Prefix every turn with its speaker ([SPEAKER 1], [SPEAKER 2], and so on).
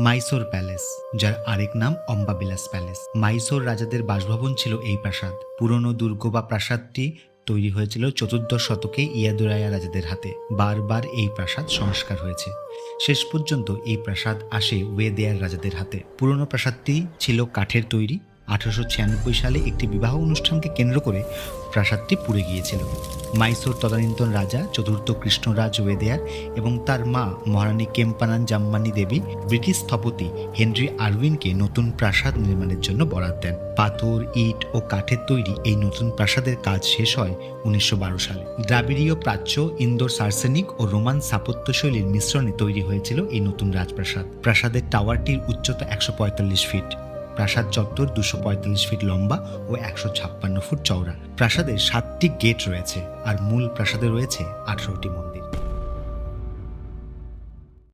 [SPEAKER 1] Mysore palace, যার আরেক নাম অম্বাবিলাস প্যালেস। মাইসোর রাজাদের বাসভবন ছিল এই প্রাসাদ। পুরনো দুর্গ বা প্রাসাদটি তৈরি হয়েছিল চতুর্দশ শতকে ইয়াদুরায়া রাজাদের হাতে। বারবার এই প্রাসাদ সংস্কার হয়েছে। শেষ পর্যন্ত এই প্রাসাদ আসে ওয়েদেয়ার রাজাদের হাতে। পুরনো প্রাসাদটি ছিল কাঠের তৈরি। 1896 সালে একটি বিবাহ অনুষ্ঠানকে কেন্দ্র করে প্রাসাদটি পুড়ে গিয়েছিল। মাইসোর তদানীন্তন রাজা চতুর্থ কৃষ্ণরাজ ওয়েদেয়ার এবং তার মা মহারানী কেম্পানান জাম্মানি দেবী ব্রিটিশ স্থপতি হেনরি আরউইনকে নতুন প্রাসাদ নির্মাণের জন্য বরাদ দেন। পাথর, ইট ও কাঠের তৈরি এই নতুন প্রাসাদের কাজ শেষ হয় 1912 সালে। দ্রাবিড়ীয় প্রাচ্য, ইন্দোর সার্সেনিক ও রোমান স্থাপত্যশৈলীর মিশ্রণে তৈরি হয়েছিল এই নতুন রাজপ্রাসাদ। প্রাসাদের টাওয়ারটির উচ্চতা 145 ফিট। প্রাসাদ চত্বর 245 ফিট লম্বা ও 156 ফুট চওড়া। প্রাসাদের 7টি গেট রয়েছে আর মূল প্রাসাদে রয়েছে 18টি মন্দির।